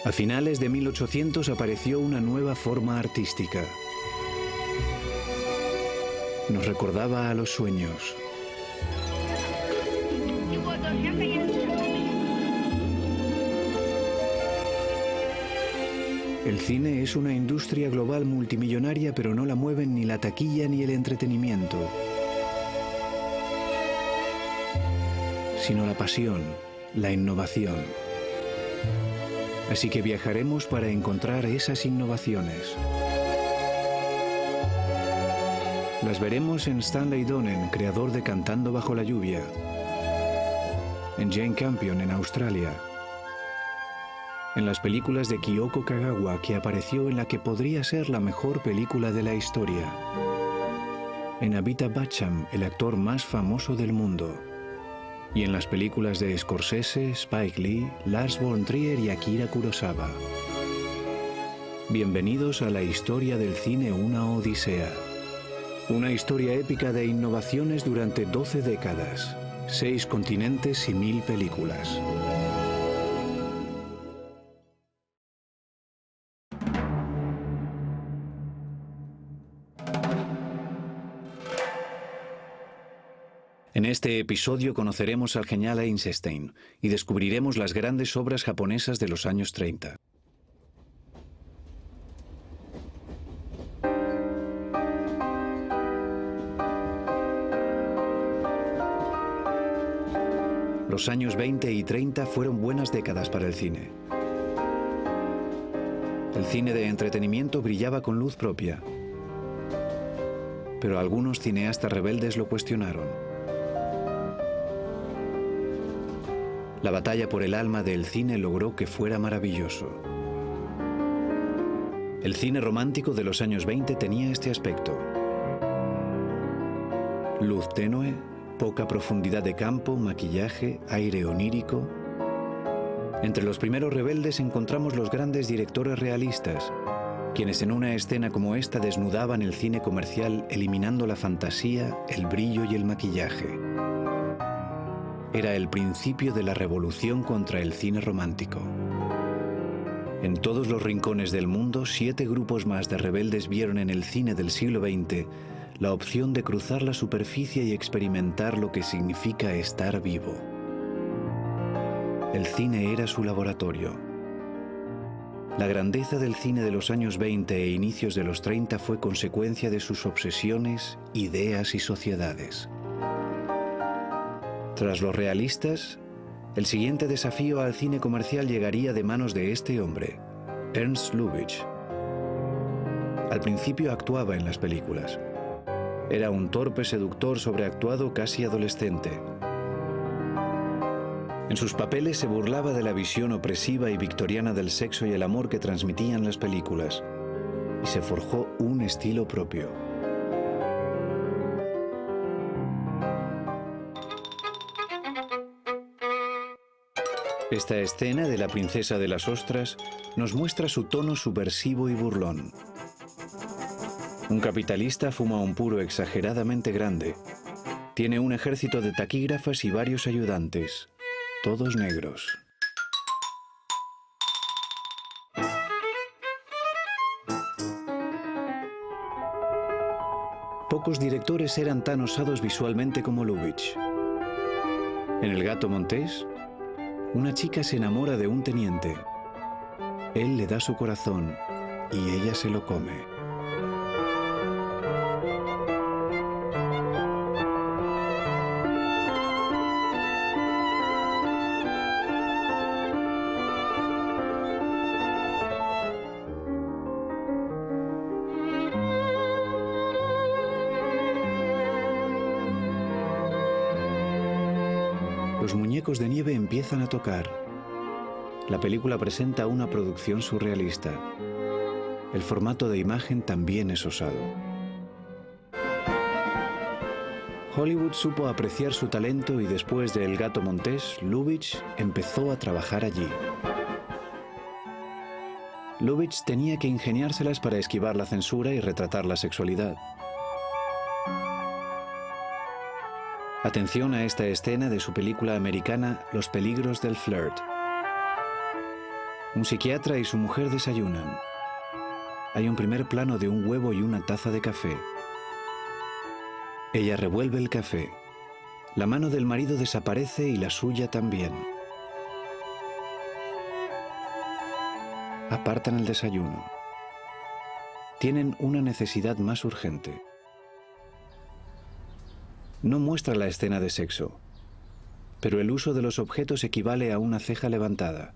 A finales de 1800 apareció una nueva forma artística. Nos recordaba a los sueños. El cine es una industria global multimillonaria, pero no la mueven ni la taquilla ni el entretenimiento, sino la pasión, la innovación. Así que viajaremos para encontrar esas innovaciones. Las veremos en Stanley Donen, creador de Cantando bajo la lluvia, en Jane Campion en Australia, en las películas de Kyoko Kagawa, que apareció en la que podría ser la mejor película de la historia, en Amitabh Bachchan, el actor más famoso del mundo, y en las películas de Scorsese, Spike Lee, Lars von Trier y Akira Kurosawa. Bienvenidos a la historia del cine, una odisea. Una historia épica de innovaciones durante 12 décadas, 6 continentes y 1000 películas. En este episodio conoceremos al genial Eisenstein y descubriremos las grandes obras japonesas de los años 30. Los años 20 y 30 fueron buenas décadas para el cine. El cine de entretenimiento brillaba con luz propia, pero algunos cineastas rebeldes lo cuestionaron. La batalla por el alma del cine logró que fuera maravilloso. El cine romántico de los años 20 tenía este aspecto: luz tenue, poca profundidad de campo, maquillaje, aire onírico. Entre los primeros rebeldes encontramos los grandes directores realistas, quienes en una escena como esta desnudaban el cine comercial, eliminando la fantasía, el brillo y el maquillaje. Era el principio de la revolución contra el cine romántico. En todos los rincones del mundo, 7 grupos más de rebeldes vieron en el cine del siglo XX la opción de cruzar la superficie y experimentar lo que significa estar vivo. El cine era su laboratorio. La grandeza del cine de los años 20 e inicios de los 30 fue consecuencia de sus obsesiones, ideas y sociedades. Tras los realistas, el siguiente desafío al cine comercial llegaría de manos de este hombre, Ernst Lubitsch. Al principio actuaba en las películas. Era un torpe seductor sobreactuado casi adolescente. En sus papeles se burlaba de la visión opresiva y victoriana del sexo y el amor que transmitían las películas, y se forjó un estilo propio. Esta escena de La princesa de las ostras nos muestra su tono subversivo y burlón. Un capitalista fuma un puro exageradamente grande. Tiene un ejército de taquígrafas y varios ayudantes, todos negros. Pocos directores eran tan osados visualmente como Lubitsch. En El gato montés, una chica se enamora de un teniente. Él le da su corazón y ella se lo come. Los muñecos de nieve empiezan a tocar. La película presenta una producción surrealista. El formato de imagen también es osado. Hollywood supo apreciar su talento y después de El gato montés, Lubitsch empezó a trabajar allí. Lubitsch tenía que ingeniárselas para esquivar la censura y retratar la sexualidad. Atención a esta escena de su película americana Los peligros del flirt. Un psiquiatra y su mujer desayunan. Hay un primer plano de un huevo y una taza de café. Ella revuelve el café. La mano del marido desaparece y la suya también. Apartan el desayuno. Tienen una necesidad más urgente. No muestra la escena de sexo, pero el uso de los objetos equivale a una ceja levantada.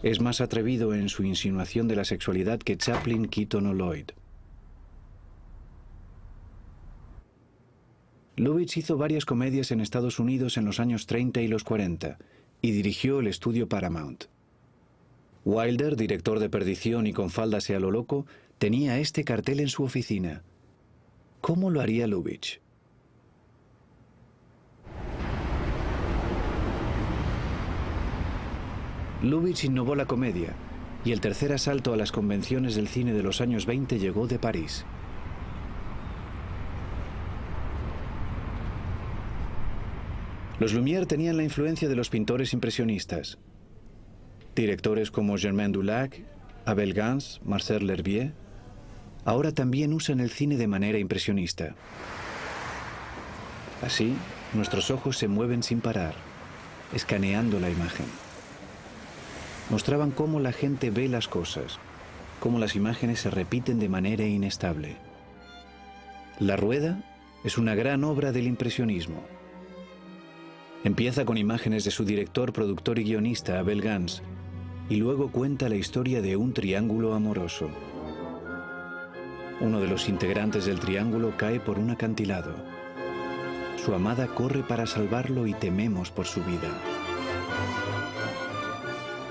Es más atrevido en su insinuación de la sexualidad que Chaplin, Keaton o Lloyd. Lubitsch hizo varias comedias en Estados Unidos en los años 30 y los 40 y dirigió el estudio Paramount. Wilder, director de Perdición y Con faldas y a lo loco, tenía este cartel en su oficina. ¿Cómo lo haría Lubitsch? Lubitsch innovó la comedia, y el tercer asalto a las convenciones del cine de los años 20 llegó de París. Los Lumière tenían la influencia de los pintores impresionistas. Directores como Germain Dulac, Abel Gance, Marcel L'Herbier, ahora también usan el cine de manera impresionista. Así, nuestros ojos se mueven sin parar, escaneando la imagen. Mostraban cómo la gente ve las cosas, cómo las imágenes se repiten de manera inestable. La Rueda es una gran obra del impresionismo. Empieza con imágenes de su director, productor y guionista, Abel Gance, y luego cuenta la historia de un triángulo amoroso. Uno de los integrantes del triángulo cae por un acantilado. Su amada corre para salvarlo y tememos por su vida.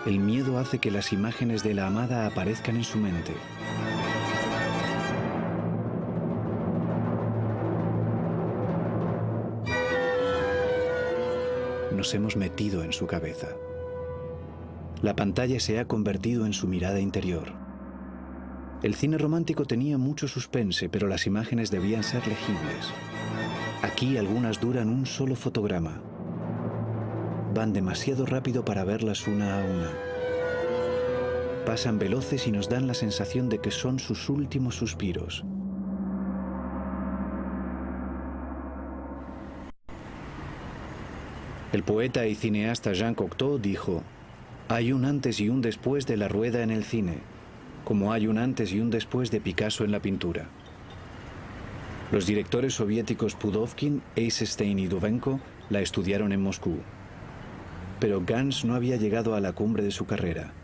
El miedo hace que las imágenes de la amada aparezcan en su mente. Nos hemos metido en su cabeza. La pantalla se ha convertido en su mirada interior. El cine romántico tenía mucho suspense, pero las imágenes debían ser legibles. Aquí algunas duran un solo fotograma. Van demasiado rápido para verlas una a una. Pasan veloces y nos dan la sensación de que son sus últimos suspiros. El poeta y cineasta Jean Cocteau dijo: «Hay un antes y un después de La Rueda en el cine, como hay un antes y un después de Picasso en la pintura». Los directores soviéticos Pudovkin, Eisenstein y Dubenko la estudiaron en Moscú. Pero Gance no había llegado a la cumbre de su carrera.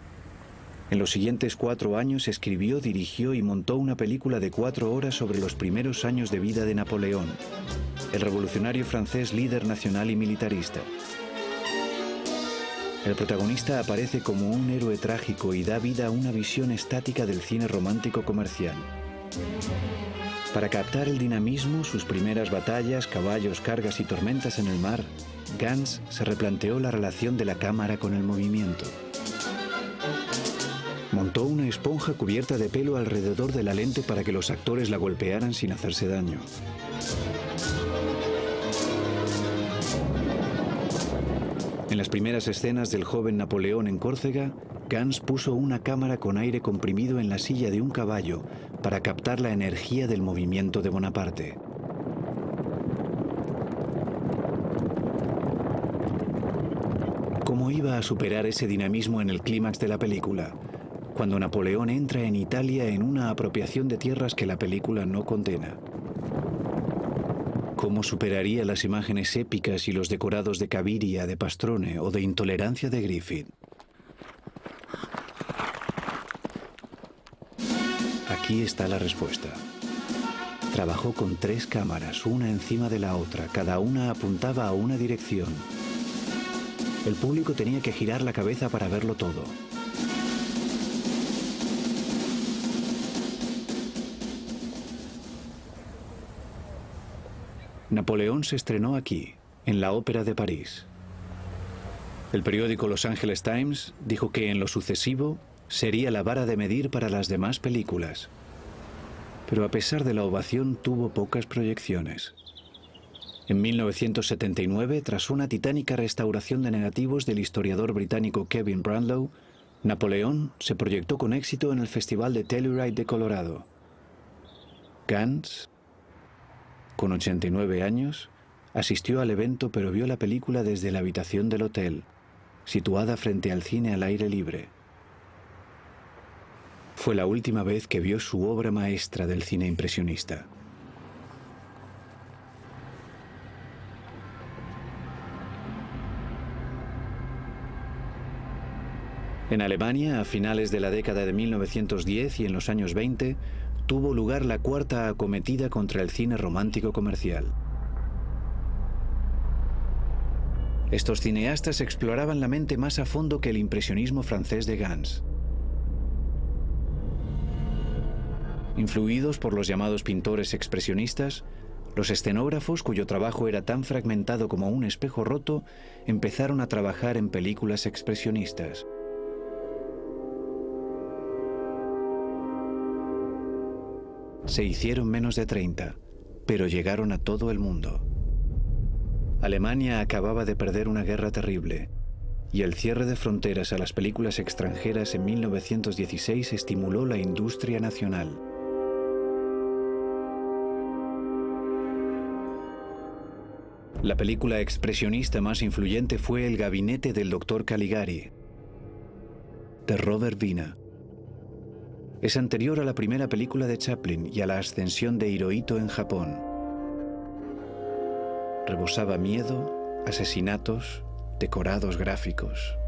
En los siguientes 4 años escribió, dirigió y montó una película de 4 horas sobre los primeros años de vida de Napoleón, el revolucionario francés líder nacional y militarista. El protagonista aparece como un héroe trágico y da vida a una visión estática del cine romántico comercial. Para captar el dinamismo, sus primeras batallas, caballos, cargas y tormentas en el mar, Gance se replanteó la relación de la cámara con el movimiento. Montó una esponja cubierta de pelo alrededor de la lente para que los actores la golpearan sin hacerse daño. En las primeras escenas del joven Napoleón en Córcega, Gance puso una cámara con aire comprimido en la silla de un caballo para captar la energía del movimiento de Bonaparte. ¿Cómo iba a superar ese dinamismo en el clímax de la película, cuando Napoleón entra en Italia en una apropiación de tierras que la película no condena? ¿Cómo superaría las imágenes épicas y los decorados de Cabiria, de Pastrone o de Intolerancia de Griffith? Aquí está la respuesta. Trabajó con 3 cámaras, una encima de la otra, cada una apuntaba a una dirección. El público tenía que girar la cabeza para verlo todo. Napoleón se estrenó aquí, en la Ópera de París. El periódico Los Angeles Times dijo que en lo sucesivo sería la vara de medir para las demás películas. Pero a pesar de la ovación tuvo pocas proyecciones. En 1979, tras una titánica restauración de negativos del historiador británico Kevin Brownlow, Napoleón se proyectó con éxito en el Festival de Telluride de Colorado. Gans, con 89 años, asistió al evento pero vio la película desde la habitación del hotel, situada frente al cine al aire libre. Fue la última vez que vio su obra maestra del cine impresionista. En Alemania, a finales de la década de 1910 y en los años 20, tuvo lugar la cuarta acometida contra el cine romántico comercial. Estos cineastas exploraban la mente más a fondo que el impresionismo francés de Gans. Influidos por los llamados pintores expresionistas, los escenógrafos, cuyo trabajo era tan fragmentado como un espejo roto, empezaron a trabajar en películas expresionistas. Se hicieron menos de 30, pero llegaron a todo el mundo. Alemania acababa de perder una guerra terrible, y el cierre de fronteras a las películas extranjeras en 1916 estimuló la industria nacional. La película expresionista más influyente fue El gabinete del Dr. Caligari, de Robert Wiene. Es anterior a la primera película de Chaplin y a la ascensión de Hirohito en Japón. Rebosaba miedo, asesinatos, decorados gráficos.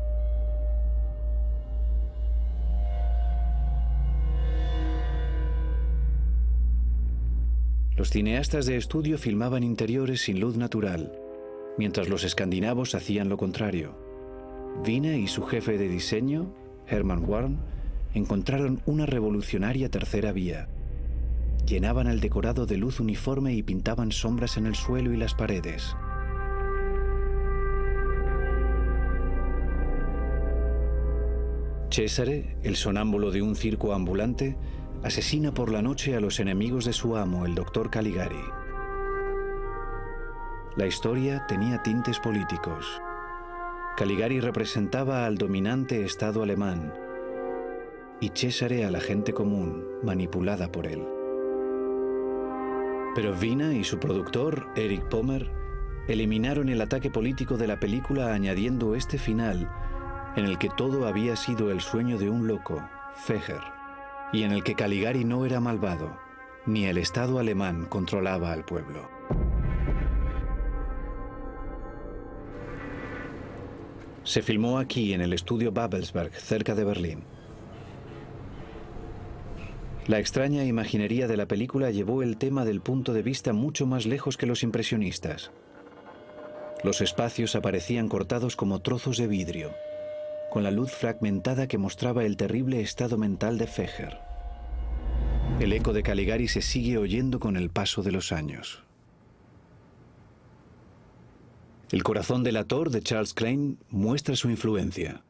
Los cineastas de estudio filmaban interiores sin luz natural, mientras los escandinavos hacían lo contrario. Wiene y su jefe de diseño, Hermann Warm, encontraron una revolucionaria tercera vía. Llenaban el decorado de luz uniforme y pintaban sombras en el suelo y las paredes. Cesare, el sonámbulo de un circo ambulante, asesina por la noche a los enemigos de su amo, el Dr. Caligari. La historia tenía tintes políticos. Caligari representaba al dominante Estado alemán y Cesare a la gente común, manipulada por él. Pero Wiene y su productor, Erich Pommer, eliminaron el ataque político de la película añadiendo este final, en el que todo había sido el sueño de un loco, Feger, y en el que Caligari no era malvado, ni el Estado alemán controlaba al pueblo. Se filmó aquí, en el estudio Babelsberg, cerca de Berlín. La extraña imaginería de la película llevó el tema del punto de vista mucho más lejos que los impresionistas. Los espacios aparecían cortados como trozos de vidrio, con la luz fragmentada que mostraba el terrible estado mental de Feger. El eco de Caligari se sigue oyendo con el paso de los años. El corazón delator de Charles Klein muestra su influencia.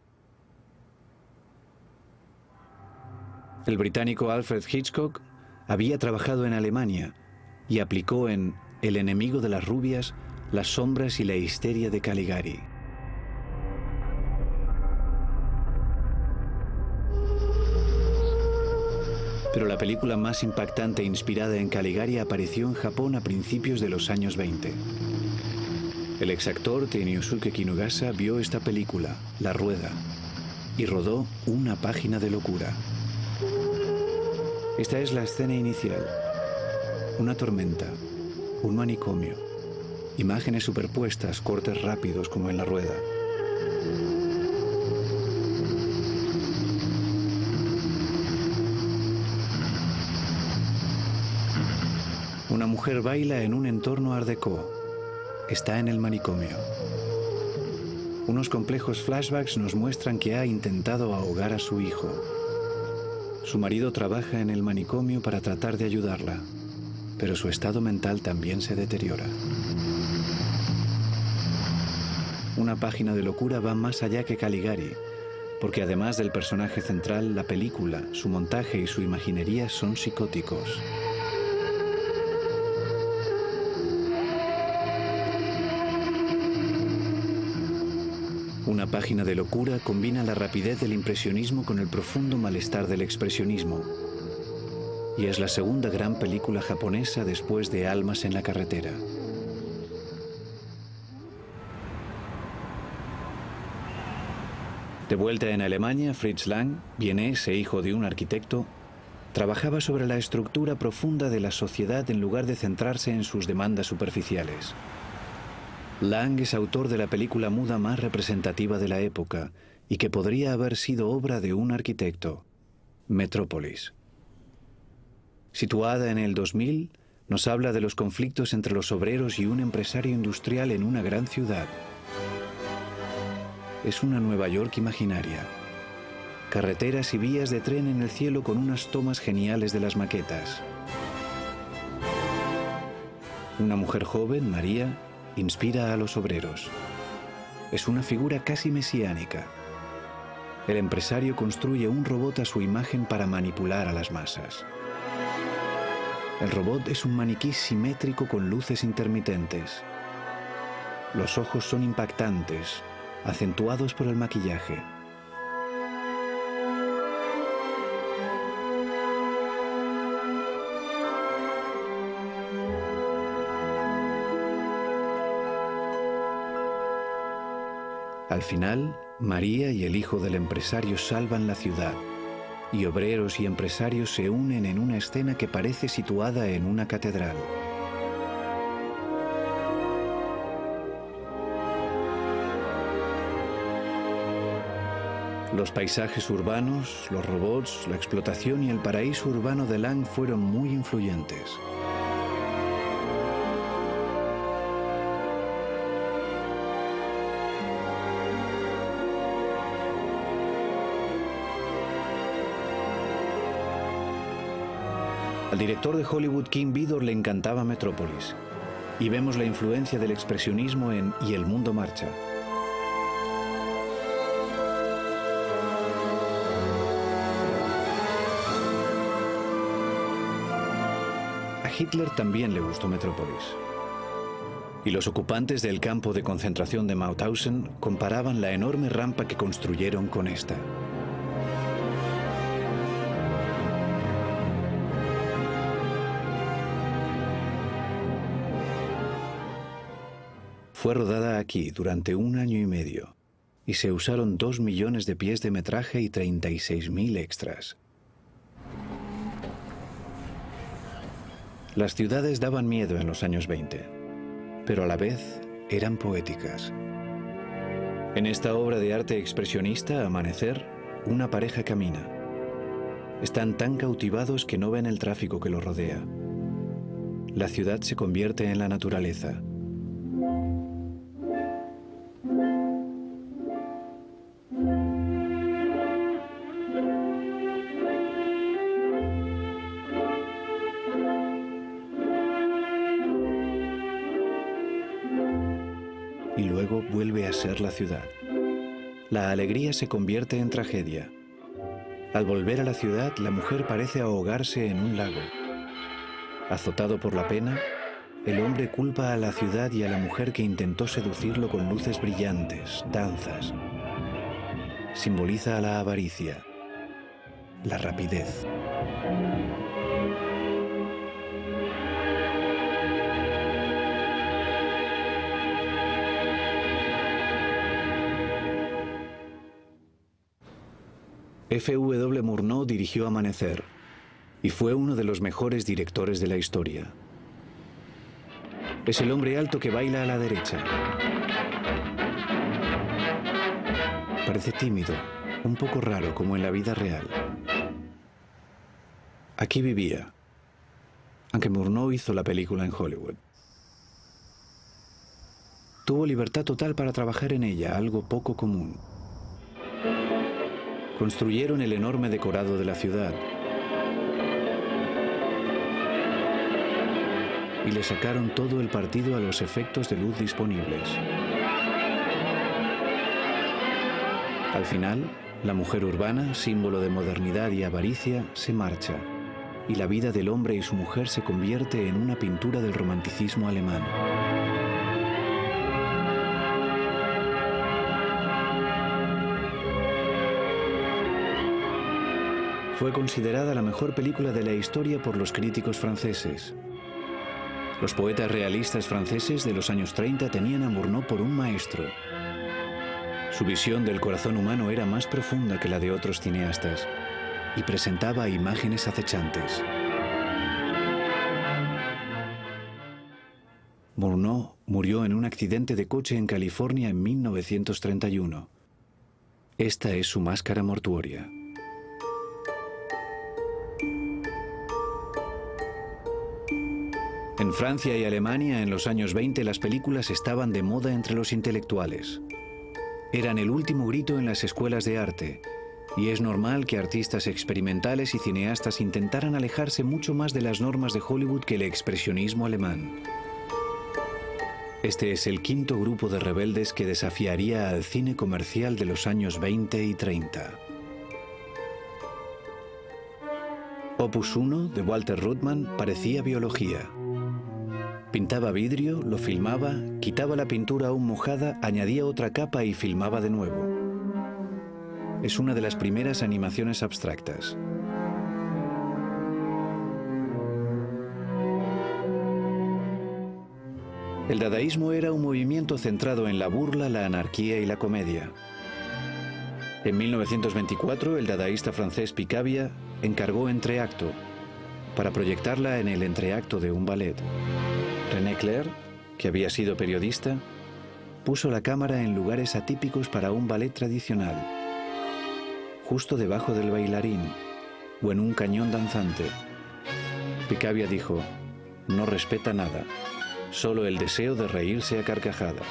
El británico Alfred Hitchcock había trabajado en Alemania y aplicó en El enemigo de las rubias las sombras y la histeria de Caligari. Pero la película más impactante inspirada en Caligari apareció en Japón a principios de los años 20. El exactor Teinosuke Kinugasa vio esta película, La Rueda, y rodó Una página de locura. Esta es la escena inicial. Una tormenta, un manicomio, imágenes superpuestas, cortes rápidos como en La Rueda. Una mujer baila en un entorno art déco. Está en el manicomio. Unos complejos flashbacks nos muestran que ha intentado ahogar a su hijo. Su marido trabaja en el manicomio para tratar de ayudarla, pero su estado mental también se deteriora. Una página de locura va más allá que Caligari, porque además del personaje central, la película, su montaje y su imaginería son psicóticos. Una página de locura combina la rapidez del impresionismo con el profundo malestar del expresionismo. Y es la segunda gran película japonesa después de Almas en la carretera. De vuelta en Alemania, Fritz Lang, vienés e hijo de un arquitecto, trabajaba sobre la estructura profunda de la sociedad en lugar de centrarse en sus demandas superficiales. Lang es autor de la película muda más representativa de la época y que podría haber sido obra de un arquitecto, Metrópolis. Situada en el 2000, nos habla de los conflictos entre los obreros y un empresario industrial en una gran ciudad. Es una Nueva York imaginaria. Carreteras y vías de tren en el cielo con unas tomas geniales de las maquetas. Una mujer joven, María, inspira a los obreros. Es una figura casi mesiánica. El empresario construye un robot a su imagen para manipular a las masas. El robot es un maniquí simétrico con luces intermitentes. Los ojos son impactantes, acentuados por el maquillaje. Al final, María y el hijo del empresario salvan la ciudad, y obreros y empresarios se unen en una escena que parece situada en una catedral. Los paisajes urbanos, los robots, la explotación y el paraíso urbano de Lang fueron muy influyentes. Al director de Hollywood, King Vidor, le encantaba Metrópolis, y vemos la influencia del expresionismo en Y el mundo marcha. A Hitler también le gustó Metrópolis. Y los ocupantes del campo de concentración de Mauthausen comparaban la enorme rampa que construyeron con esta. Fue rodada aquí durante 1 año y medio y se usaron 2 millones de pies de metraje y 36.000 extras. Las ciudades daban miedo en los años 20, pero a la vez eran poéticas. En esta obra de arte expresionista, Amanecer, una pareja camina. Están tan cautivados que no ven el tráfico que los rodea. La ciudad se convierte en la naturaleza. Y luego vuelve a ser la ciudad. La alegría se convierte en tragedia. Al volver a la ciudad, la mujer parece ahogarse en un lago. Azotado por la pena, el hombre culpa a la ciudad y a la mujer que intentó seducirlo con luces brillantes, danzas. Simboliza a la avaricia, la rapidez. F.W. Murnau dirigió Amanecer y fue uno de los mejores directores de la historia. Es el hombre alto que baila a la derecha. Parece tímido, un poco raro como en la vida real. Aquí vivía, aunque Murnau hizo la película en Hollywood. Tuvo libertad total para trabajar en ella, algo poco común. Construyeron el enorme decorado de la ciudad y le sacaron todo el partido a los efectos de luz disponibles. Al final, la mujer urbana, símbolo de modernidad y avaricia, se marcha, y la vida del hombre y su mujer se convierte en una pintura del romanticismo alemán. Fue considerada la mejor película de la historia por los críticos franceses. Los poetas realistas franceses de los años 30 tenían a Murnau por un maestro. Su visión del corazón humano era más profunda que la de otros cineastas y presentaba imágenes acechantes. Murnau murió en un accidente de coche en California en 1931. Esta es su máscara mortuoria. En Francia y Alemania, en los años 20, las películas estaban de moda entre los intelectuales. Eran el último grito en las escuelas de arte, y es normal que artistas experimentales y cineastas intentaran alejarse mucho más de las normas de Hollywood que el expresionismo alemán. Este es el quinto grupo de rebeldes que desafiaría al cine comercial de los años 20 y 30. Opus 1, de Walter Ruttmann, parecía biología. Pintaba vidrio, lo filmaba, quitaba la pintura aún mojada, añadía otra capa y filmaba de nuevo. Es una de las primeras animaciones abstractas. El dadaísmo era un movimiento centrado en la burla, la anarquía y la comedia. En 1924, el dadaísta francés Picabia encargó Entreacto para proyectarla en el entreacto de un ballet. René Clair, que había sido periodista, puso la cámara en lugares atípicos para un ballet tradicional, justo debajo del bailarín o en un cañón danzante. Picabia dijo: no respeta nada, solo el deseo de reírse a carcajadas.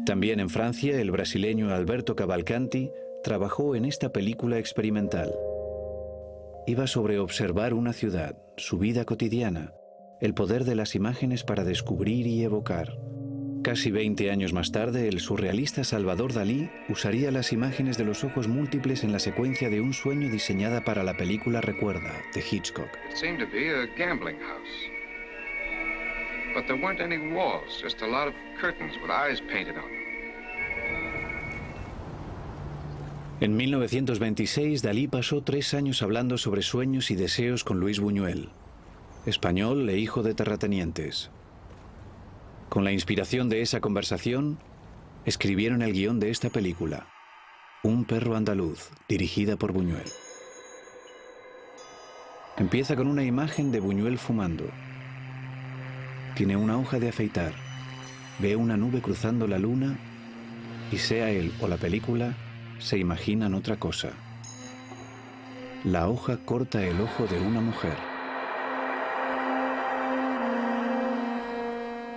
También en Francia, el brasileño Alberto Cavalcanti trabajó en esta película experimental. Iba sobre observar una ciudad, su vida cotidiana, el poder de las imágenes para descubrir y evocar. Casi 20 años más tarde, el surrealista Salvador Dalí usaría las imágenes de los ojos múltiples en la secuencia de un sueño diseñada para la película Recuerda, de Hitchcock. It seemed to be a gambling house. But there weren't any walls, just a lot of curtains with eyes painted on them. En 1926, Dalí pasó 3 años hablando sobre sueños y deseos con Luis Buñuel, español e hijo de terratenientes. Con la inspiración de esa conversación, escribieron el guión de esta película, Un perro andaluz, dirigida por Buñuel. Empieza con una imagen de Buñuel fumando. Tiene una hoja de afeitar, ve una nube cruzando la luna y sea él o la película, se imaginan otra cosa. La hoja corta el ojo de una mujer.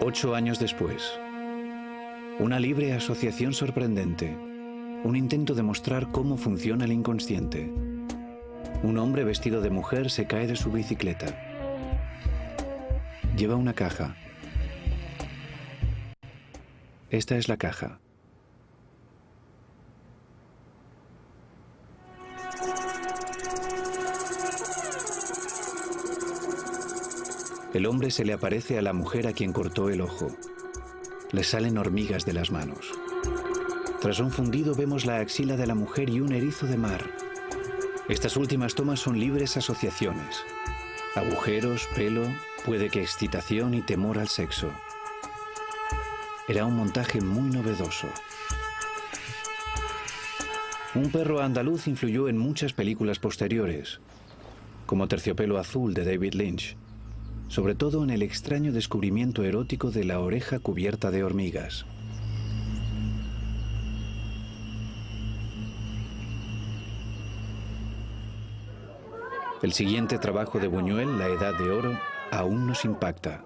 8 años después, una libre asociación sorprendente, un intento de mostrar cómo funciona el inconsciente. Un hombre vestido de mujer se cae de su bicicleta. Lleva una caja. Esta es la caja. El hombre se le aparece a la mujer a quien cortó el ojo. Le salen hormigas de las manos. Tras un fundido vemos la axila de la mujer y un erizo de mar. Estas últimas tomas son libres asociaciones. Agujeros, pelo, puede que excitación y temor al sexo. Era un montaje muy novedoso. Un perro andaluz influyó en muchas películas posteriores, como Terciopelo Azul de David Lynch, sobre todo en el extraño descubrimiento erótico de la oreja cubierta de hormigas. El siguiente trabajo de Buñuel, La Edad de Oro, aún nos impacta.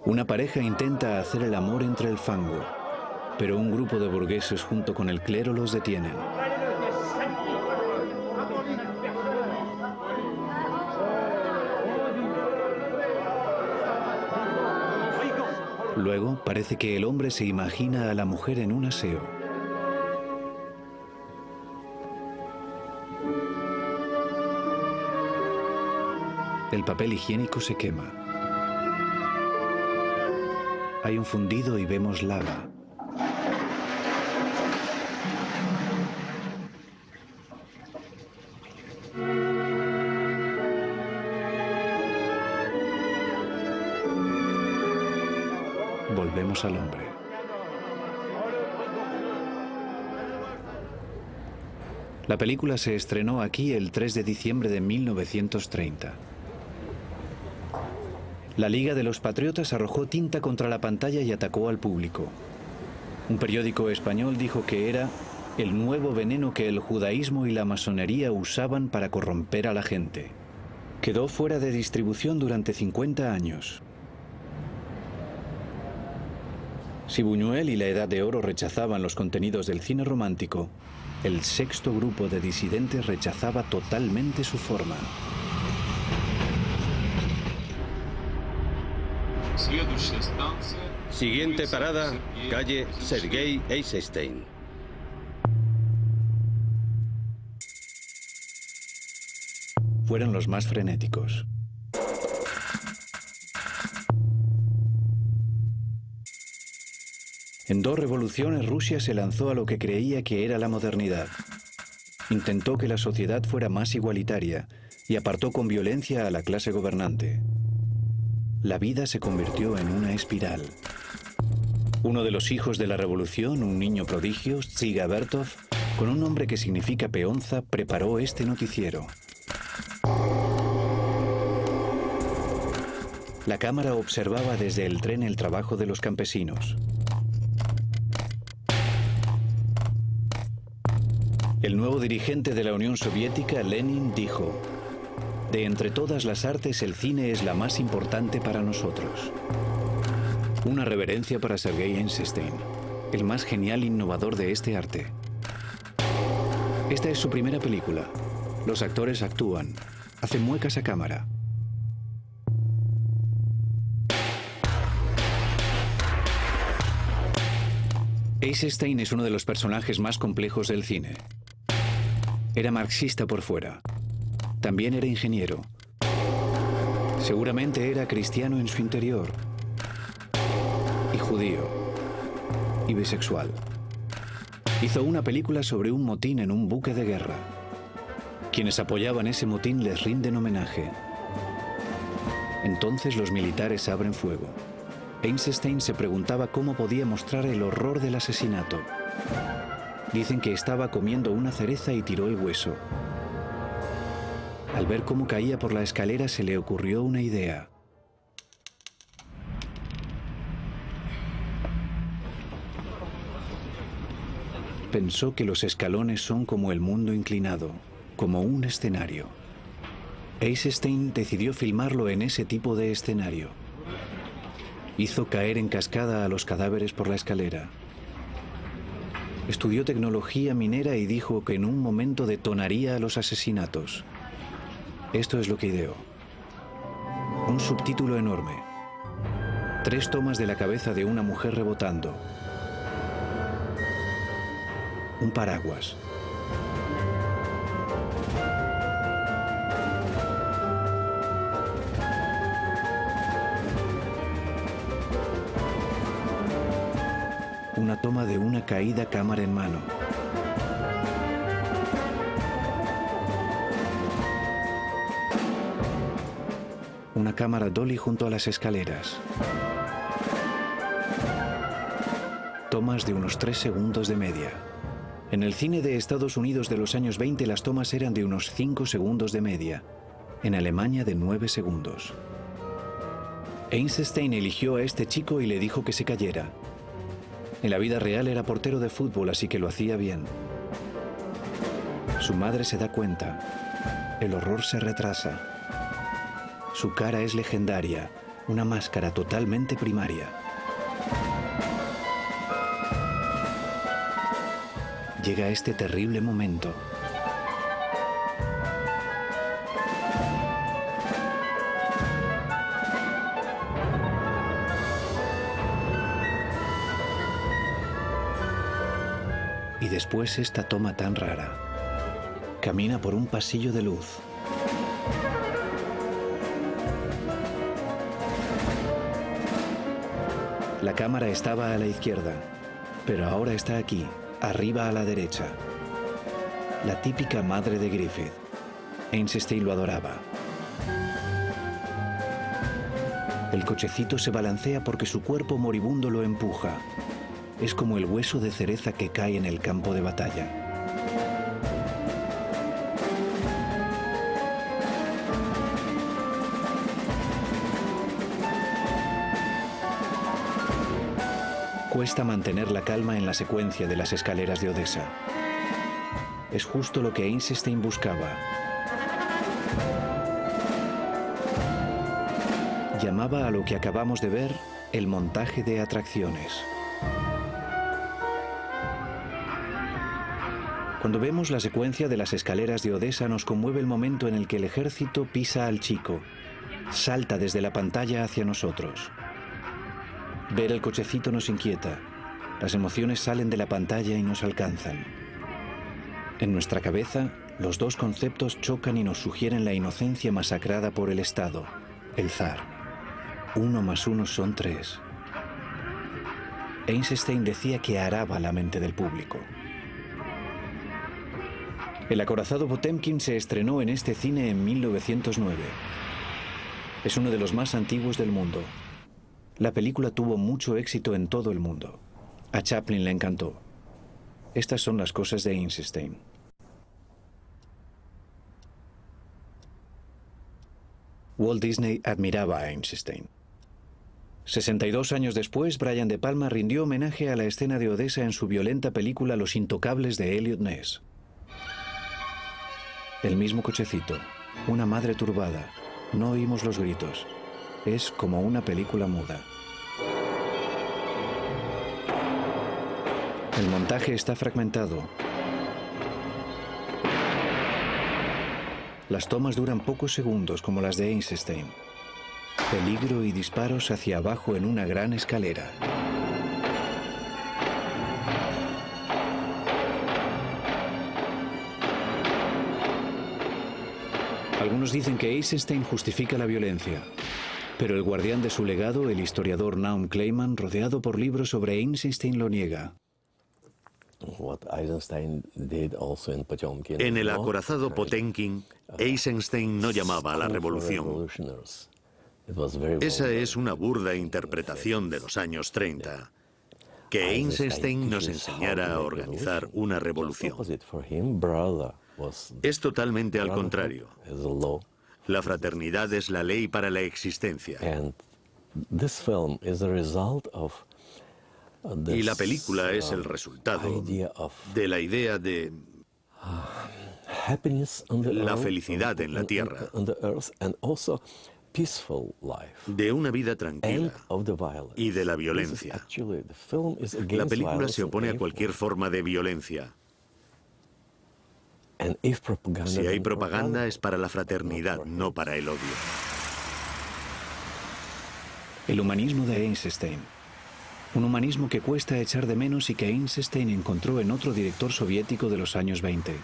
Una pareja intenta hacer el amor entre el fango, pero un grupo de burgueses junto con el clero los detienen. Luego, parece que el hombre se imagina a la mujer en un aseo. El papel higiénico se quema. Hay un fundido y vemos lava. volvemos al hombre. La película se estrenó aquí el 3 de diciembre de 1930. La Liga de los Patriotas arrojó tinta contra la pantalla y atacó al público. Un periódico español dijo que era el nuevo veneno que el judaísmo y la masonería usaban para corromper a la gente. Quedó fuera de distribución durante 50 años. Si Buñuel y la Edad de Oro rechazaban los contenidos del cine romántico, el sexto grupo de disidentes rechazaba totalmente su forma. Siguiente parada, calle Sergei Eisenstein. Fueron los más frenéticos. En 2 revoluciones Rusia se lanzó a lo que creía que era la modernidad. Intentó que la sociedad fuera más igualitaria y apartó con violencia a la clase gobernante. La vida se convirtió en una espiral. Uno de los hijos de la revolución, un niño prodigio, Zyga Vertov, con un nombre que significa peonza, preparó este noticiero. La cámara observaba desde el tren el trabajo de los campesinos. El nuevo dirigente de la Unión Soviética, Lenin, dijo: "De entre todas las artes, el cine es la más importante para nosotros". Una reverencia para Sergei Eisenstein, el más genial innovador de este arte. Esta es su primera película. Los actores actúan, hacen muecas a cámara. Eisenstein es uno de los personajes más complejos del cine. Era marxista por fuera. También era ingeniero. Seguramente era cristiano en su interior. Y judío. Y bisexual. Hizo una película sobre un motín en un buque de guerra. Quienes apoyaban ese motín les rinden homenaje. Entonces los militares abren fuego. Eisenstein se preguntaba cómo podía mostrar el horror del asesinato. Dicen que estaba comiendo una cereza y tiró el hueso. Al ver cómo caía por la escalera se le ocurrió una idea. Pensó que los escalones son como el mundo inclinado, como un escenario. Eisenstein decidió filmarlo en ese tipo de escenario. Hizo caer en cascada a los cadáveres por la escalera. Estudió tecnología minera y dijo que en un momento detonaría a los asesinatos. Esto es lo que ideó. Un subtítulo enorme. 3 tomas de la cabeza de una mujer rebotando. Un paraguas. Una toma de una caída cámara en mano. Una cámara dolly junto a las escaleras. Tomas de unos 3 segundos de media. En el cine de Estados Unidos de los años 20 las tomas eran de unos 5 segundos de media. En Alemania de 9 segundos. Eisenstein eligió a este chico y le dijo que se cayera. En la vida real era portero de fútbol, así que lo hacía bien. Su madre se da cuenta. El horror se retrasa. Su cara es legendaria, una máscara totalmente primaria. Llega este terrible momento. Y después esta toma tan rara. Camina por un pasillo de luz. La cámara estaba a la izquierda, pero ahora está aquí, arriba a la derecha. La típica madre de Griffith. Eisenstein lo adoraba. El cochecito se balancea porque su cuerpo moribundo lo empuja. Es como el hueso de cereza que cae en el campo de batalla. Cuesta mantener la calma en la secuencia de las escaleras de Odessa. Es justo lo que Eisenstein buscaba. Llamaba a lo que acabamos de ver el montaje de atracciones. Cuando vemos la secuencia de las escaleras de Odessa nos conmueve el momento en el que el ejército pisa al chico, salta desde la pantalla hacia nosotros. Ver el cochecito nos inquieta, las emociones salen de la pantalla y nos alcanzan. En nuestra cabeza, los dos conceptos chocan y nos sugieren la inocencia masacrada por el Estado, el zar. 1 más 1 son 3. Eisenstein decía que araba la mente del público. El acorazado Potemkin se estrenó en este cine en 1909. Es uno de los más antiguos del mundo. La película tuvo mucho éxito en todo el mundo. A Chaplin le encantó. Estas son las cosas de Eisenstein. Walt Disney admiraba a Eisenstein. 62 años después, Brian De Palma rindió homenaje a la escena de Odessa en su violenta película Los Intocables de Elliot Ness. El mismo cochecito, una madre turbada. No oímos los gritos. Es como una película muda. El montaje está fragmentado. Las tomas duran pocos segundos, como las de Eisenstein. Peligro y disparos hacia abajo en una gran escalera. Algunos dicen que Eisenstein justifica la violencia, pero el guardián de su legado, el historiador Naum Kleiman, rodeado por libros sobre Eisenstein, lo niega. En el acorazado Potemkin, Eisenstein no llamaba a la revolución. Esa es una burda interpretación de los años 30. Que Eisenstein nos enseñara a organizar una revolución. Es totalmente al contrario. La fraternidad es la ley para la existencia. Y la película es el resultado de la idea de la felicidad en la tierra, de una vida tranquila y de la violencia. La película se opone a cualquier forma de violencia. Si hay propaganda es para la fraternidad, no para el odio. El humanismo de Eisenstein. Un humanismo que cuesta echar de menos y que Eisenstein encontró en otro director soviético de los años 20.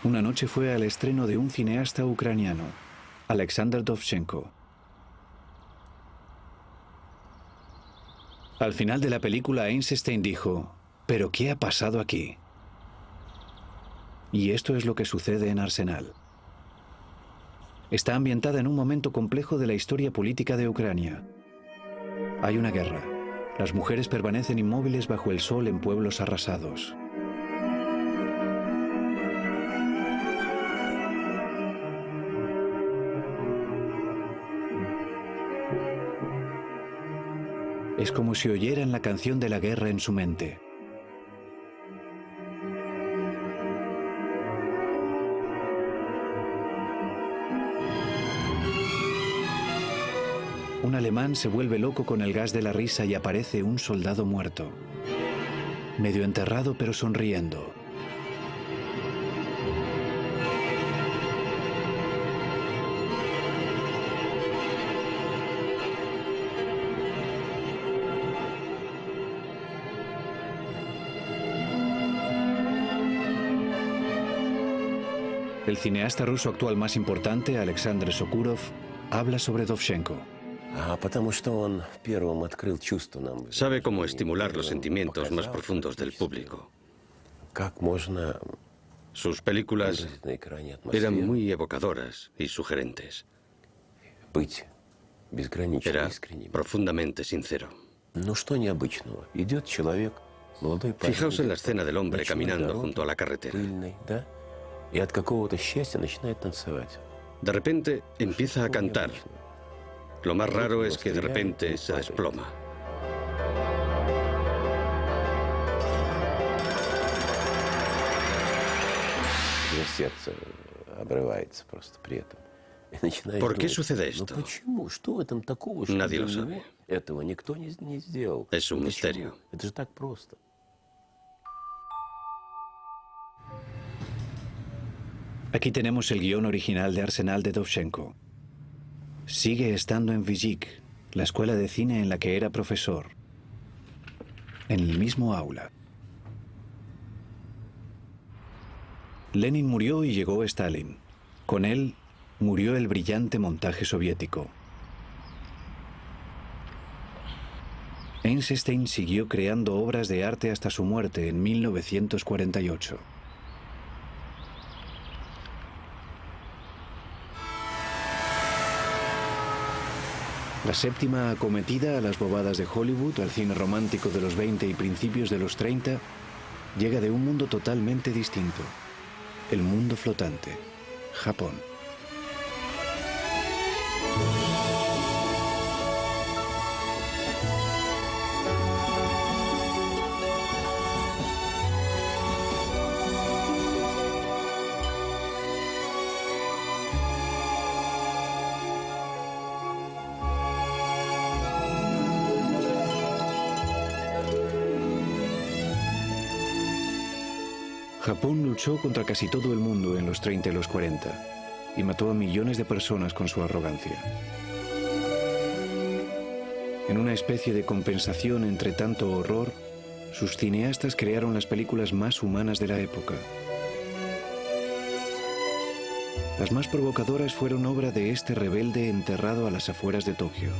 Una noche fue al estreno de un cineasta ucraniano, Alexander Dovzhenko. Al final de la película, Eisenstein dijo: ¿pero qué ha pasado aquí? Y esto es lo que sucede en Arsenal. Está ambientada en un momento complejo de la historia política de Ucrania. Hay una guerra. Las mujeres permanecen inmóviles bajo el sol en pueblos arrasados. Es como si oyeran la canción de la guerra en su mente. Un alemán se vuelve loco con el gas de la risa y aparece un soldado muerto. Medio enterrado pero sonriendo. El cineasta ruso actual más importante, Alexander Sokurov, habla sobre Dovzhenko. Sabe cómo estimular los sentimientos más profundos del público. Sus películas eran muy evocadoras y sugerentes. Era profundamente sincero. Fijaos en la escena del hombre caminando junto a la carretera. De repente empieza a cantar. Lo más raro es que de repente se desploma. ¿Por qué sucede esto? Nadie lo sabe. Es un misterio. Aquí tenemos el guión original de Arsenal de Dovzhenko. Sigue estando en Vizhik, la escuela de cine en la que era profesor. En el mismo aula. Lenin murió y llegó Stalin. Con él murió el brillante montaje soviético. Eisenstein siguió creando obras de arte hasta su muerte en 1948. La séptima acometida a las bobadas de Hollywood, al cine romántico de los 20 y principios de los 30, llega de un mundo totalmente distinto. El mundo flotante, Japón. Japón luchó contra casi todo el mundo en los 30 y los 40 y mató a millones de personas con su arrogancia. En una especie de compensación entre tanto horror, sus cineastas crearon las películas más humanas de la época. Las más provocadoras fueron obra de este rebelde enterrado a las afueras de Tokio.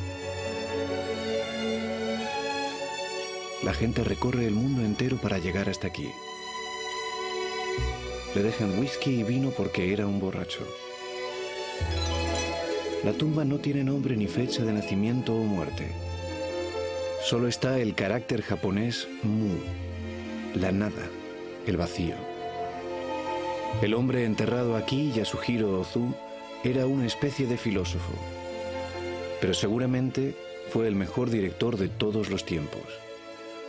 La gente recorre el mundo entero para llegar hasta aquí. Le dejan whisky y vino porque era un borracho. La tumba no tiene nombre ni fecha de nacimiento o muerte. Solo está el carácter japonés Mu, la nada, el vacío. El hombre enterrado aquí, Yasuhiro Ozu, era una especie de filósofo, pero seguramente fue el mejor director de todos los tiempos.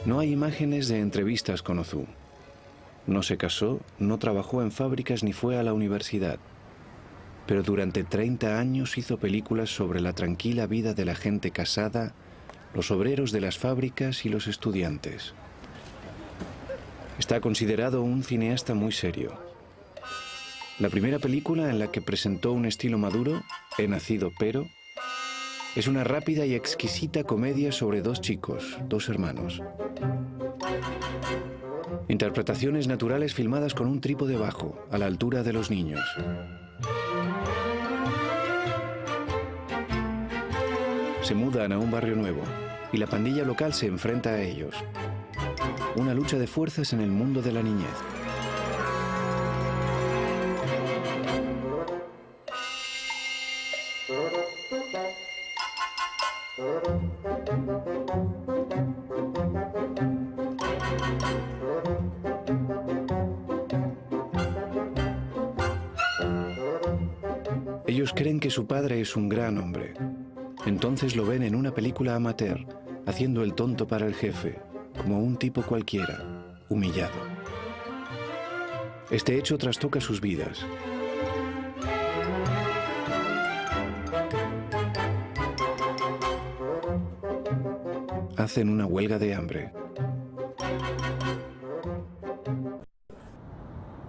No hay imágenes de entrevistas con Ozu. No se casó, no trabajó en fábricas ni fue a la universidad. Pero durante 30 años hizo películas sobre la tranquila vida de la gente casada, los obreros de las fábricas y los estudiantes. Está considerado un cineasta muy serio. La primera película en la que presentó un estilo maduro, He nacido pero, es una rápida y exquisita comedia sobre dos chicos, dos hermanos. Interpretaciones naturales filmadas con un trípode bajo, a la altura de los niños. Se mudan a un barrio nuevo y la pandilla local se enfrenta a ellos. Una lucha de fuerzas en el mundo de la niñez. Ellos creen que su padre es un gran hombre. Entonces lo ven en una película amateur, haciendo el tonto para el jefe, como un tipo cualquiera, humillado. Este hecho trastoca sus vidas. Hacen una huelga de hambre.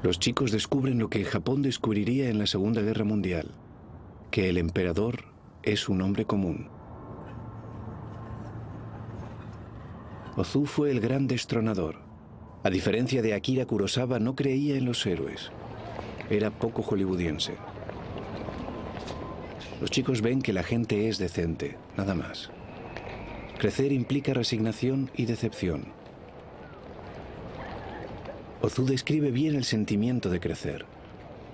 Los chicos descubren lo que Japón descubriría en la Segunda Guerra Mundial, que el emperador es un hombre común. Ozu fue el gran destronador. A diferencia de Akira Kurosawa, no creía en los héroes. Era poco hollywoodiense. Los chicos ven que la gente es decente, nada más. Crecer implica resignación y decepción. Ozu describe bien el sentimiento de crecer,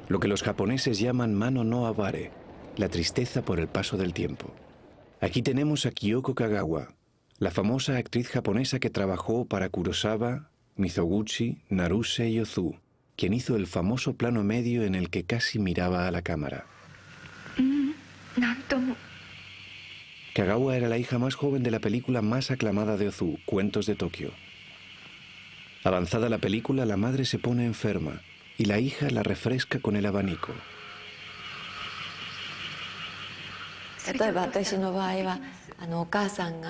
lo que los japoneses llaman mano no abare, la tristeza por el paso del tiempo. Aquí tenemos a Kyoko Kagawa, la famosa actriz japonesa que trabajó para Kurosawa, Mizoguchi, Naruse y Ozu, quien hizo el famoso plano medio en el que casi miraba a la cámara. Kagawa era la hija más joven de la película más aclamada de Ozu, Cuentos de Tokio. Avanzada la película, la madre se pone enferma y la hija la refresca con el abanico.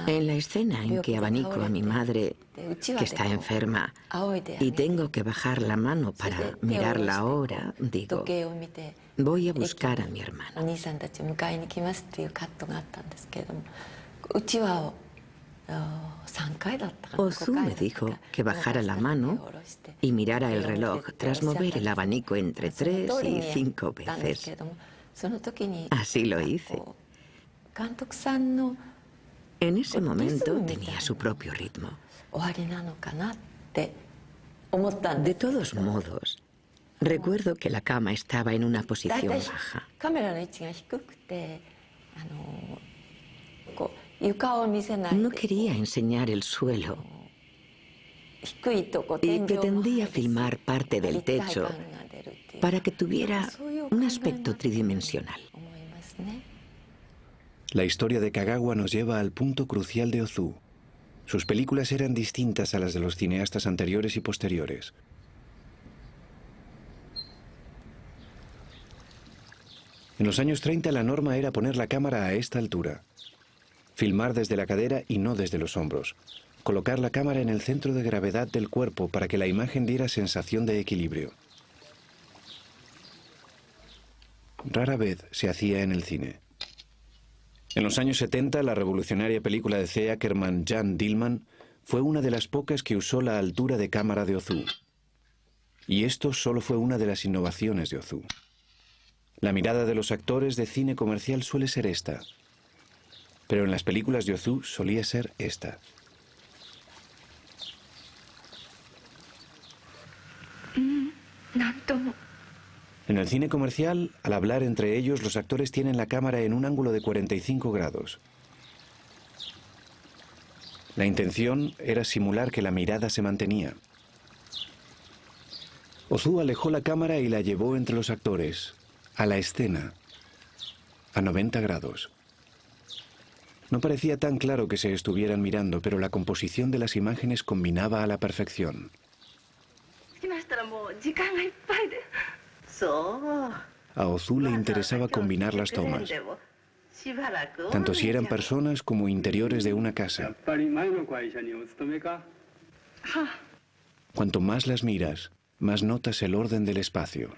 En la escena en que abanico a mi madre, que está enferma, y tengo que bajar la mano para mirarla ahora, digo, voy a buscar a mi hermano. Ozu me dijo que bajara la mano y mirara el reloj tras mover el abanico entre 3 y 5 veces. Así lo hice. En ese momento tenía su propio ritmo. De todos modos, recuerdo que la cama estaba en una posición baja. No quería enseñar el suelo y pretendía filmar parte del techo para que tuviera un aspecto tridimensional. La historia de Kagawa nos lleva al punto crucial de Ozu. Sus películas eran distintas a las de los cineastas anteriores y posteriores. En los años 30 la norma era poner la cámara a esta altura, filmar desde la cadera y no desde los hombros, colocar la cámara en el centro de gravedad del cuerpo para que la imagen diera sensación de equilibrio. Rara vez se hacía en el cine. En los años 70, la revolucionaria película de C. Ackerman, Jan Dillman, fue una de las pocas que usó la altura de cámara de Ozu. Y esto solo fue una de las innovaciones de Ozu. La mirada de los actores de cine comercial suele ser esta, pero en las películas de Ozu solía ser esta. En el cine comercial, al hablar entre ellos, los actores tienen la cámara en un ángulo de 45 grados. La intención era simular que la mirada se mantenía. Ozu alejó la cámara y la llevó entre los actores, a la escena, a 90 grados. No parecía tan claro que se estuvieran mirando, pero la composición de las imágenes combinaba a la perfección. A Ozu le interesaba combinar las tomas, tanto si eran personas como interiores de una casa. Cuanto más las miras, más notas el orden del espacio.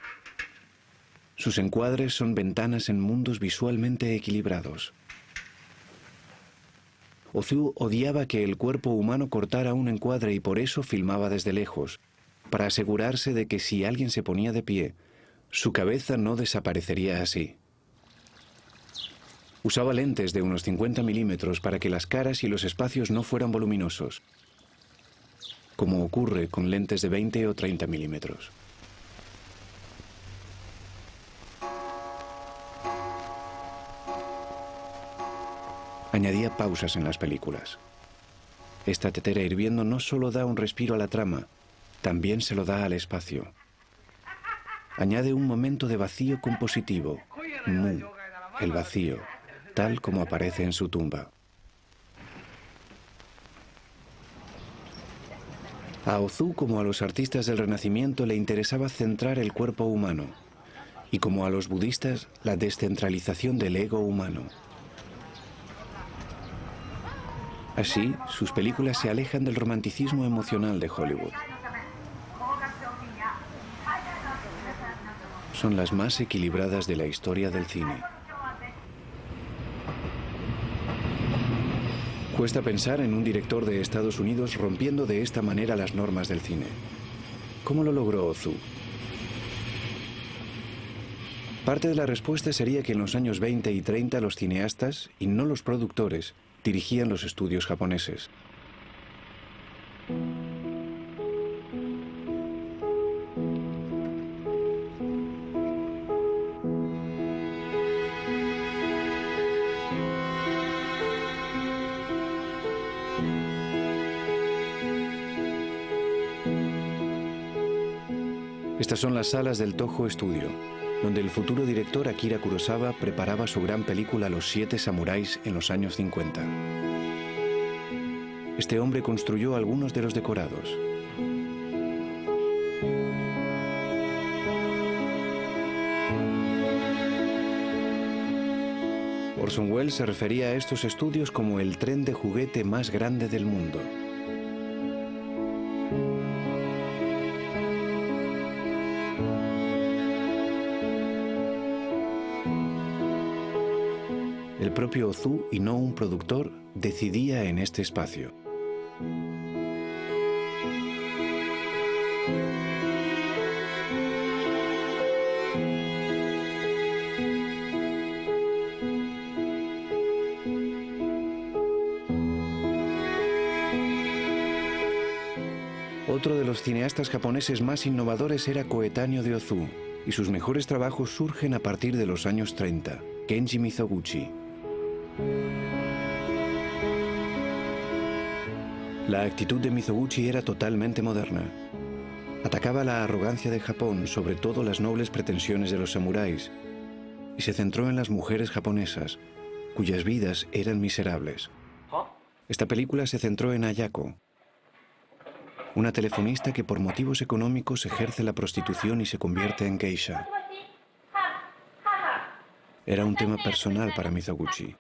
Sus encuadres son ventanas en mundos visualmente equilibrados. Ozu odiaba que el cuerpo humano cortara un encuadre y por eso filmaba desde lejos, para asegurarse de que si alguien se ponía de pie, su cabeza no desaparecería así. Usaba lentes de unos 50 milímetros para que las caras y los espacios no fueran voluminosos, como ocurre con lentes de 20 o 30 milímetros. Añadía pausas en las películas. Esta tetera hirviendo no solo da un respiro a la trama, también se lo da al espacio. Añade un momento de vacío compositivo, Mu, el vacío, tal como aparece en su tumba. A Ozu, como a los artistas del Renacimiento, le interesaba centrar el cuerpo humano, y como a los budistas, la descentralización del ego humano. Así, sus películas se alejan del romanticismo emocional de Hollywood. Son las más equilibradas de la historia del cine. Cuesta pensar en un director de Estados Unidos rompiendo de esta manera las normas del cine. ¿Cómo lo logró Ozu? Parte de la respuesta sería que en los años 20 y 30 los cineastas, y no los productores, dirigían los estudios japoneses. Estas son las salas del Toho Studio, donde el futuro director Akira Kurosawa preparaba su gran película Los 7 samuráis en los años 50. Este hombre construyó algunos de los decorados. Orson Welles se refería a estos estudios como el tren de juguete más grande del mundo. El propio Ozu, y no un productor, decidía en este espacio. Otro de los cineastas japoneses más innovadores era coetáneo de Ozu, y sus mejores trabajos surgen a partir de los años 30, Kenji Mizoguchi. La actitud de Mizoguchi era totalmente moderna. Atacaba la arrogancia de Japón, sobre todo las nobles pretensiones de los samuráis, y se centró en las mujeres japonesas, cuyas vidas eran miserables. Esta película se centró en Ayako, una telefonista que por motivos económicos ejerce la prostitución y se convierte en geisha. Era un tema personal para Mizoguchi.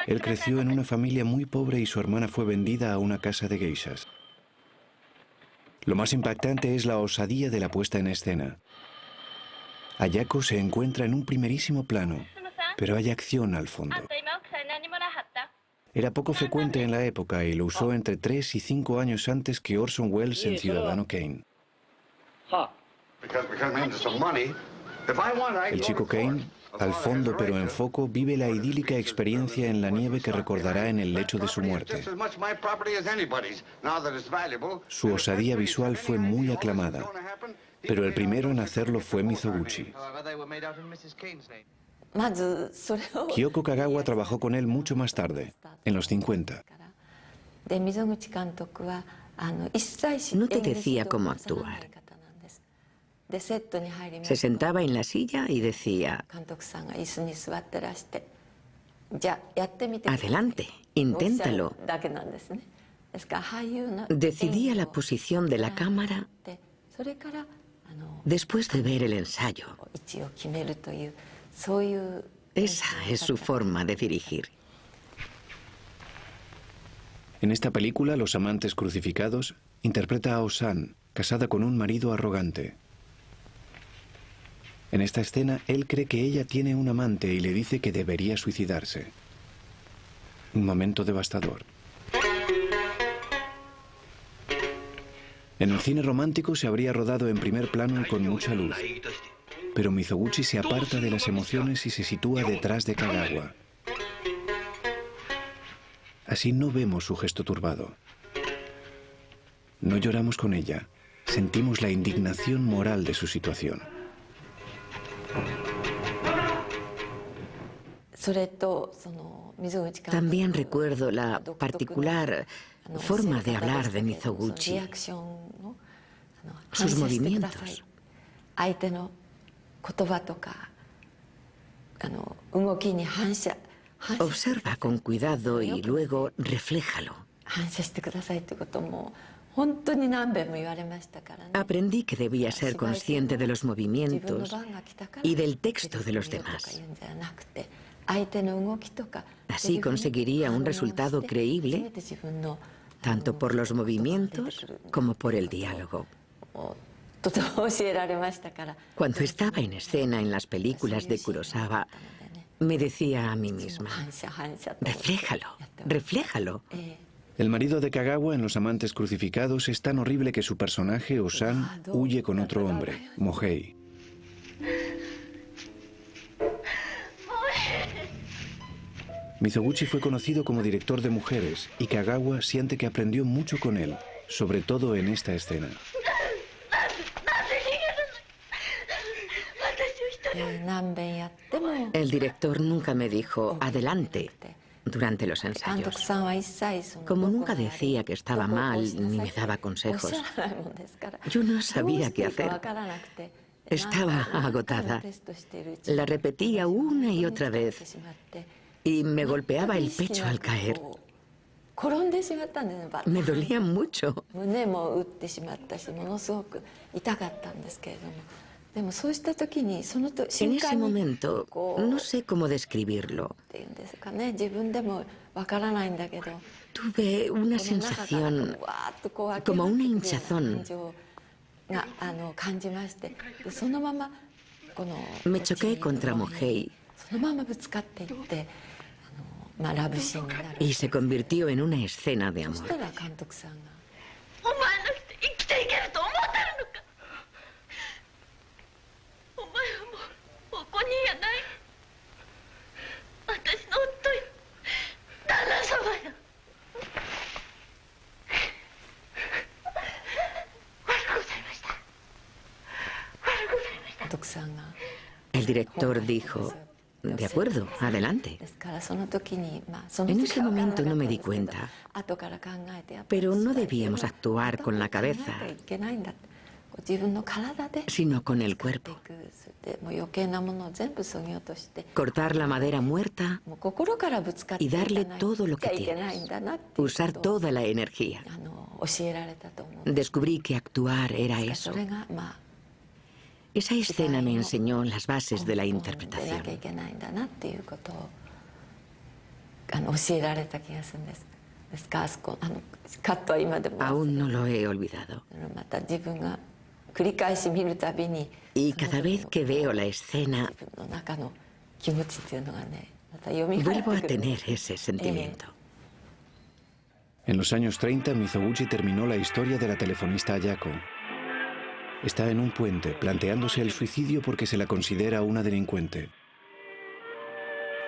Él creció en una familia muy pobre y su hermana fue vendida a una casa de geishas. Lo más impactante es la osadía de la puesta en escena. Ayako se encuentra en un primerísimo plano, pero hay acción al fondo. Era poco frecuente en la época y lo usó entre 3 y 5 años antes que Orson Welles en Ciudadano Kane. El chico Kane, al fondo pero en foco, vive la idílica experiencia en la nieve que recordará en el lecho de su muerte. Su osadía visual fue muy aclamada, pero el primero en hacerlo fue Mizoguchi. Kyoko Kagawa trabajó con él mucho más tarde, en los 50. No te decía cómo actuar. Se sentaba en la silla y decía: adelante, inténtalo. Decidía la posición de la cámara después de ver el ensayo. Esa es su forma de dirigir. En esta película, Los amantes crucificados, interpreta a Osan, casada con un marido arrogante. En esta escena, él cree que ella tiene un amante y le dice que debería suicidarse. Un momento devastador. En el cine romántico se habría rodado en primer plano y con mucha luz. Pero Mizoguchi se aparta de las emociones y se sitúa detrás de Kagawa. Así no vemos su gesto turbado. No lloramos con ella, sentimos la indignación moral de su situación. También recuerdo la particular forma de hablar de Mizoguchi, sus movimientos. Observa con cuidado y luego refléjalo. Aprendí que debía ser consciente de los movimientos y del texto de los demás. Así conseguiría un resultado creíble, tanto por los movimientos como por el diálogo. Cuando estaba en escena en las películas de Kurosawa, me decía a mí misma: refléjalo, refléjalo. El marido de Kagawa en Los amantes crucificados es tan horrible que su personaje, Osan, huye con otro hombre, Mohei. Mizoguchi fue conocido como director de mujeres y Kagawa siente que aprendió mucho con él, sobre todo en esta escena. El director nunca me dijo adelante durante los ensayos. Como nunca decía que estaba mal ni me daba consejos, yo no sabía qué hacer. Estaba agotada. La repetía una y otra vez y me golpeaba el pecho al caer. Me dolía mucho. En ese momento, no sé cómo describirlo. Tuve una sensación como una hinchazón. Me choqué contra Mohei y se convirtió en una escena de amor. El director dijo, de acuerdo, adelante. En ese momento no me di cuenta, pero no debíamos actuar con la cabeza, sino con el cuerpo. Cortar la madera muerta y darle todo lo que tienes. Usar toda la energía. Descubrí que actuar era eso. Esa escena me enseñó las bases de la interpretación. Aún no lo he olvidado. Y cada vez que veo la escena, vuelvo a tener ese sentimiento. En los años 30, Mizoguchi terminó la historia de la telefonista Ayako. Está en un puente, planteándose el suicidio porque se la considera una delincuente.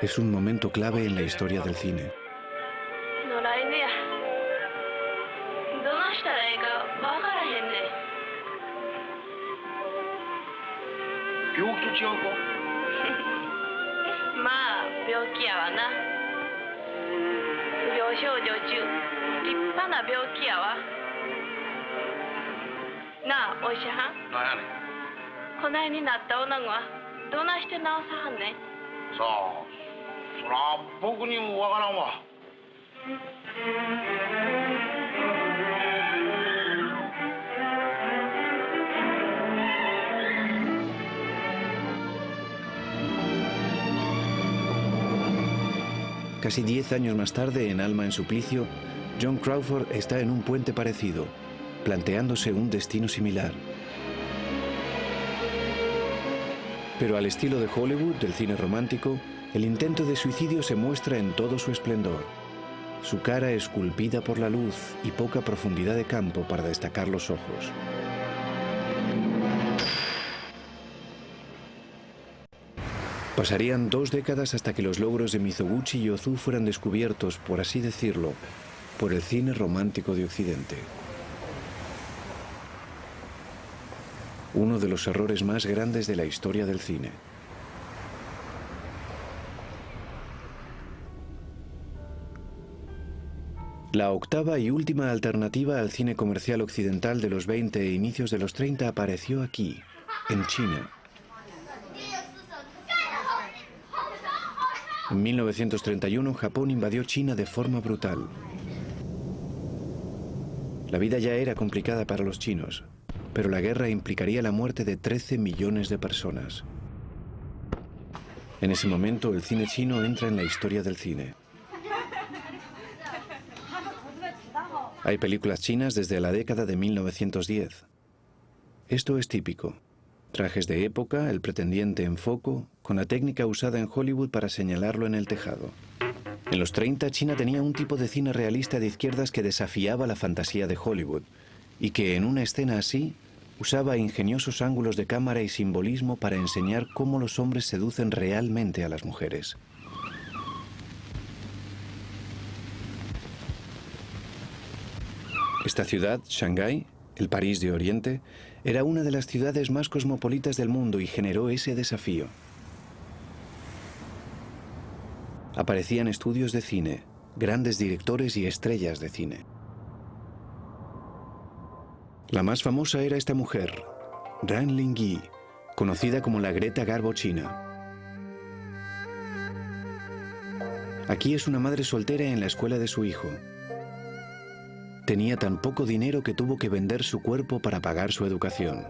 Es un momento clave en la historia del cine. Casi 10 años más tarde, en Alma en Suplicio, John Crawford está en un puente parecido, planteándose un destino similar. Pero al estilo de Hollywood, del cine romántico, el intento de suicidio se muestra en todo su esplendor. Su cara esculpida por la luz y poca profundidad de campo para destacar los ojos. Pasarían 2 décadas hasta que los logros de Mizoguchi y Ozu fueran descubiertos, por así decirlo, por el cine romántico de Occidente. Uno de los errores más grandes de la historia del cine. La octava y última alternativa al cine comercial occidental de los 20 e inicios de los 30 apareció aquí, en China. En 1931, Japón invadió China de forma brutal. La vida ya era complicada para los chinos, pero la guerra implicaría la muerte de 13 millones de personas. En ese momento, el cine chino entra en la historia del cine. Hay películas chinas desde la década de 1910. Esto es típico. Trajes de época, el pretendiente en foco, con la técnica usada en Hollywood para señalarlo en el tejado. En los 30, China tenía un tipo de cine realista de izquierdas que desafiaba la fantasía de Hollywood y que, en una escena así, usaba ingeniosos ángulos de cámara y simbolismo para enseñar cómo los hombres seducen realmente a las mujeres. Esta ciudad, Shanghái, el París de Oriente, era una de las ciudades más cosmopolitas del mundo y generó ese desafío. Aparecían estudios de cine, grandes directores y estrellas de cine. La más famosa era esta mujer, Ran Lingyi, conocida como la Greta Garbo china. Aquí es una madre soltera en la escuela de su hijo. Tenía tan poco dinero que tuvo que vender su cuerpo para pagar su educación.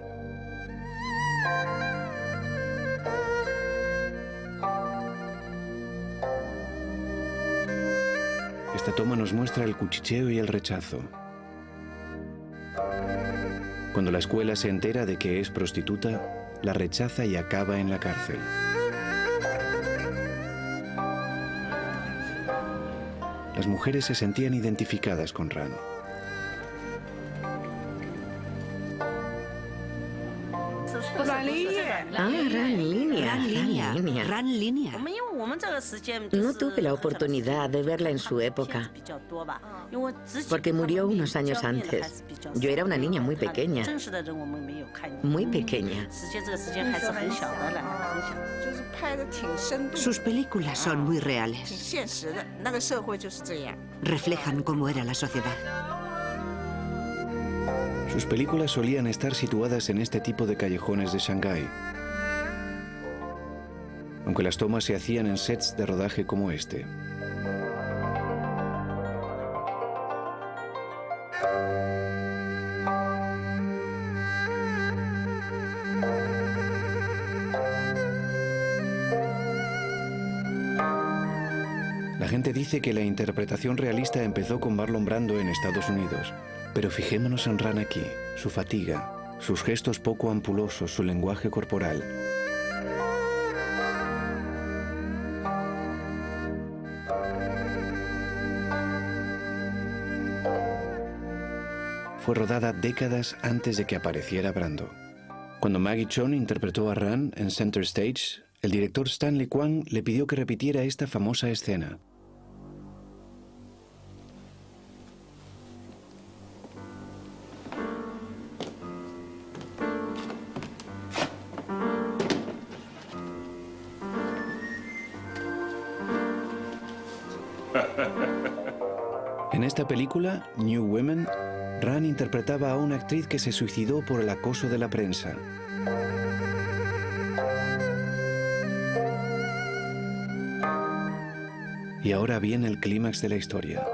Esta toma nos muestra el cuchicheo y el rechazo. Cuando la escuela se entera de que es prostituta, la rechaza y acaba en la cárcel. Las mujeres se sentían identificadas con Ran. Ran Línea. No tuve la oportunidad de verla en su época, porque murió unos años antes. Yo era una niña muy pequeña. Muy pequeña. Sus películas son muy reales. Reflejan cómo era la sociedad. Sus películas solían estar situadas en este tipo de callejones de Shanghái, aunque las tomas se hacían en sets de rodaje como este. La gente dice que la interpretación realista empezó con Marlon Brando en Estados Unidos, pero fijémonos en Ran aquí, su fatiga, sus gestos poco ampulosos, su lenguaje corporal. Fue rodada décadas antes de que apareciera Brando. Cuando Maggie Cheung interpretó a Ran en Center Stage, el director Stanley Kwan le pidió que repitiera esta famosa escena. En esta película, New Women, Ran interpretaba a una actriz que se suicidó por el acoso de la prensa. Y ahora viene el clímax de la historia.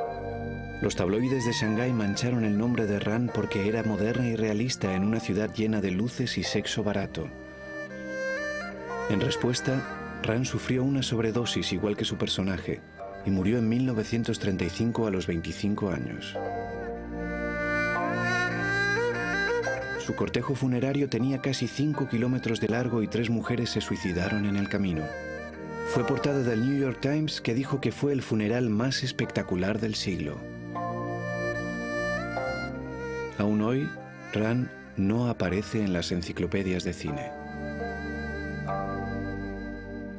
Los tabloides de Shanghái mancharon el nombre de Ran porque era moderna y realista en una ciudad llena de luces y sexo barato. En respuesta, Ran sufrió una sobredosis igual que su personaje y murió en 1935 a los 25 años. Su cortejo funerario tenía casi 5 kilómetros de largo y 3 mujeres se suicidaron en el camino. Fue portada del New York Times, que dijo que fue el funeral más espectacular del siglo. Aún hoy, Ran no aparece en las enciclopedias de cine.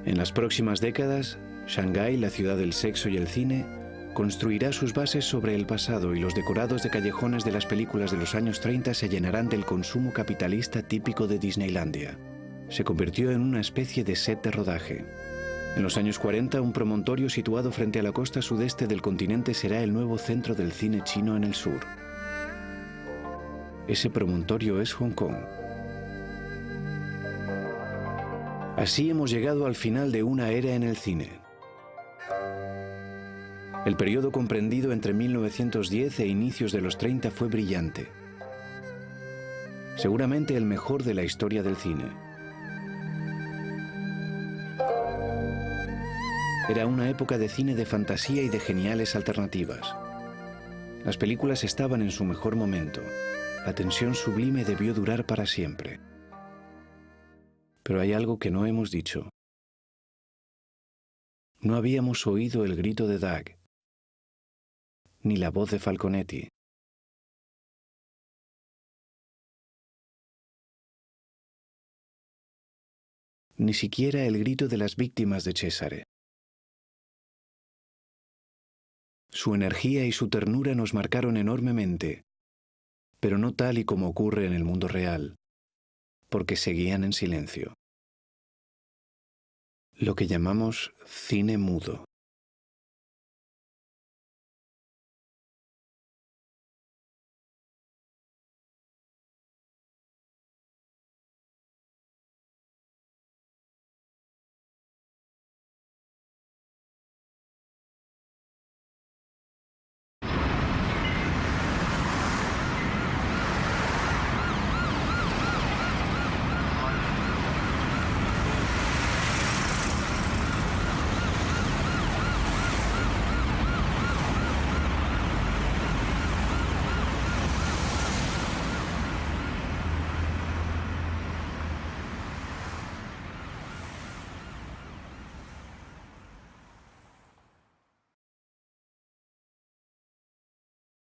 En las próximas décadas, Shanghái, la ciudad del sexo y el cine, construirá sus bases sobre el pasado y los decorados de callejones de las películas de los años 30 se llenarán del consumo capitalista típico de Disneylandia. Se convirtió en una especie de set de rodaje. En los años 40, un promontorio situado frente a la costa sudeste del continente será el nuevo centro del cine chino en el sur. Ese promontorio es Hong Kong. Así hemos llegado al final de una era en el cine. El periodo comprendido entre 1910 e inicios de los 30 fue brillante. Seguramente el mejor de la historia del cine. Era una época de cine de fantasía y de geniales alternativas. Las películas estaban en su mejor momento. La tensión sublime debió durar para siempre. Pero hay algo que no hemos dicho. No habíamos oído el grito de Doug, ni la voz de Falconetti. Ni siquiera el grito de las víctimas de Cesare. Su energía y su ternura nos marcaron enormemente, pero no tal y como ocurre en el mundo real, porque seguían en silencio. Lo que llamamos cine mudo.